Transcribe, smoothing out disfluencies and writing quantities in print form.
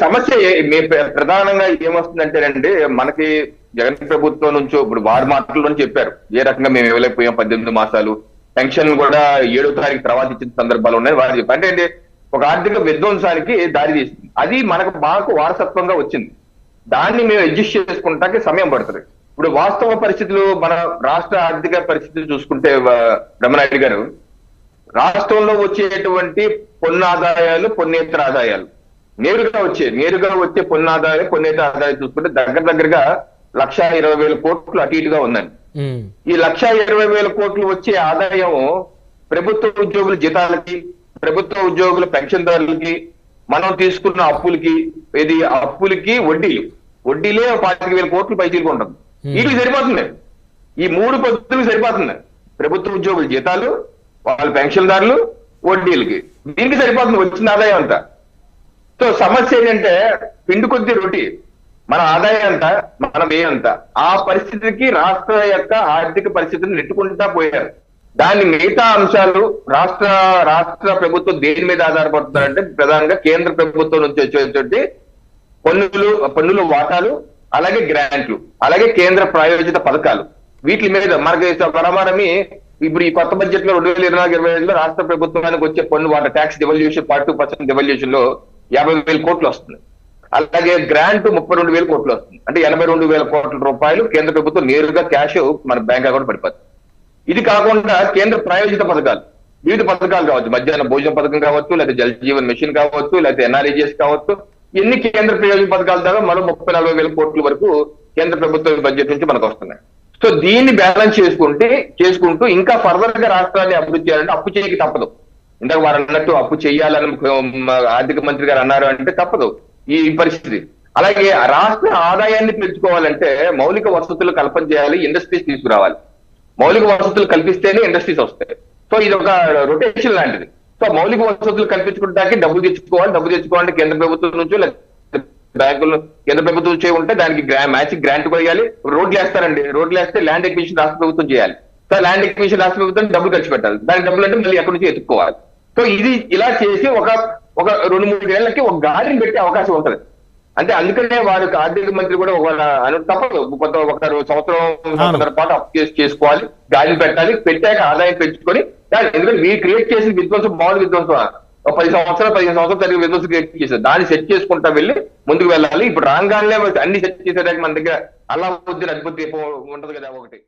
సమస్య ప్రధానంగా ఏమొస్తుందంటేనండి, మనకి జగన్ ప్రభుత్వం నుంచో ఇప్పుడు వారి మాటల్లోనే చెప్పారు ఏ రకంగా మేము ఇవ్వలేకపోయాం 18 మాసాలు, పెన్షన్ కూడా 7వ తారీఖు తర్వాత ఇచ్చిన సందర్భాలు ఉన్నాయి. వారు చెప్పారు అంటే ఒక ఆర్థిక విధ్వంసానికి దారి తీస్తుంది. అది మాకు వారసత్వంగా వచ్చింది. దాన్ని మేము అడ్జస్ట్ చేసుకుంటానికి సమయం పడుతుంది. ఇప్పుడు వాస్తవ పరిస్థితులు, మన రాష్ట్ర ఆర్థిక పరిస్థితులు చూసుకుంటే బ్రహ్మనాయుడు గారు, రాష్ట్రంలో వచ్చేటువంటి పన్ను ఆదాయాలు, పన్నేతర ఆదాయాలు, నేరుగా వచ్చే పన్ను ఆదాయాలు, పన్నేతర ఆదాయాలు చూసుకుంటే దగ్గరగా 1,20,000 కోట్లు అటు ఇటుగా ఉందండి. ఈ 1,20,000 కోట్లు వచ్చే ఆదాయం ప్రభుత్వ ఉద్యోగుల జీతాలకి, ప్రభుత్వ ఉద్యోగుల పెన్షన్దారులకి, మనం తీసుకున్న అప్పులకి వడ్డీలే 25,000 కోట్లు పైచీలకు ఉంటుంది. వీటికి సరిపోతుంది. ఈ 3 పద్ధతులకు సరిపోతుంది. ప్రభుత్వ ఉద్యోగుల జీతాలు, వాళ్ళ పెన్షన్దారులు, వడ్డీలకి, దీనికి సరిపోతుంది వచ్చిన ఆదాయం అంతా. సో సమస్య ఏంటంటే పిండి కొద్ది రొట్టి, మన ఆదాయం అంతా, మన వ్యయం అంతా. ఆ పరిస్థితికి రాష్ట్ర యొక్క ఆర్థిక పరిస్థితిని నెట్టుకుంటా పోయారు. దాన్ని మిగతా అంశాలు రాష్ట్ర ప్రభుత్వం దేని మీద ఆధారపడుతున్నారంటే ప్రధానంగా కేంద్ర ప్రభుత్వం నుంచి వచ్చేటువంటి పన్నుల వాటాలు, అలాగే గ్రాంట్లు, అలాగే కేంద్ర ప్రాయోజిత పథకాలు. వీటి మీద మనకి పరమారమి ఇప్పుడు ఈ కొత్త బడ్జెట్ లో 2024-25లో రాష్ట్ర ప్రభుత్వానికి వచ్చే పన్ను వాటా ట్యాక్స్ డివల్యూషన్ 42% డివల్యూషన్ లో 50,000 కోట్లు వస్తుంది. అలాగే గ్రాంట్ 32,000 కోట్లు వస్తుంది. అంటే 82,000 కోట్ల రూపాయలు కేంద్ర ప్రభుత్వం నేరుగా క్యాష్ మన బ్యాంక్ అకౌంట్ పడిపోతుంది. ఇది కాకుండా కేంద్ర ప్రాయోజిత పథకాలు, వివిధ పథకాలు కావచ్చు, మధ్యాహ్న భోజన పథకం కావచ్చు, లేదా జల్ జీవన్ మిషన్ కావచ్చు, లేదా ఎన్ఆర్ఈజీఎస్ కావచ్చు, ఎన్ని కేంద్ర ప్రయోజన పథకాల ద్వారా మరో 30-40,000 కోట్ల వరకు కేంద్ర ప్రభుత్వ బడ్జెట్ నుంచి మనకు వస్తున్నాయి. సో దీన్ని బ్యాలెన్స్ చేసుకుంటూ ఇంకా ఫర్దర్ గా రాష్ట్రాన్ని అభివృద్ధి చేయాలంటే అప్పు చేయక తప్పదు. ఇందాక వారు అన్నట్టు అప్పు చేయాలని ఆర్థిక మంత్రి గారు అన్నారు అంటే తప్పదు ఈ పరిస్థితి. అలాగే రాష్ట్ర ఆదాయాన్ని పెంచుకోవాలంటే మౌలిక వసతులు కల్పన చేయాలి, ఇండస్ట్రీస్ తీసుకురావాలి. మౌలిక వసతులు కల్పిస్తేనే ఇండస్ట్రీస్ వస్తాయి. సో ఇది ఒక రొటేషన్ లాంటిది. సో మౌలిక వసతులు కల్పించుకుంటానికి డబ్బులు తెచ్చుకోవాలంటే కేంద్ర ప్రభుత్వం నుంచి, బ్యాంకులు కేంద్ర ప్రభుత్వం నుంచి ఉంటే దానికి మ్యాచింగ్ గ్రాంట్ వేయాలి. రోడ్లు వేస్తే ల్యాండ్ ఎక్విజిషన్ రాష్ట్ర ప్రభుత్వం చేయాలి. సో ల్యాండ్ ఎక్విజిషన్ రాష్ట్ర ప్రభుత్వం డబ్బులు ఖర్చు పెట్టాలి. దానికి డబ్బులు అంటే మళ్ళీ ఎక్కడి నుంచి ఎత్తుక్కోవాలి. సో ఇది ఇలా చేసి ఒక 2-3 ఏళ్లకి ఒక గాడిని పెట్టే అవకాశం ఉంటుంది. అంటే అందుకనే వారికి ఆర్థిక మంత్రి కూడా తప్పదు, ఒక సంవత్సరం పాటు అప్పు చేసుకోవాలి, గాడిని పెట్టాలి, పెట్టాక ఆదాయం పెంచుకొని. ఎందుకంటే మీరు క్రియేట్ చేసిన విధ్వంసం మామూలు విధ్వంసం 15 సంవత్సరాలు జరిగే విధ్వంసం క్రియేట్ చేశారు. దాన్ని సెట్ చేసుకుంటా వెళ్ళి ముందుకు వెళ్ళాలి. ఇప్పుడు రాగానే అన్ని సెట్ చేసేదానికి మన దగ్గర అల్లావుద్దీన్ అద్భుత దీపం ఉంటది కదా ఒకటి.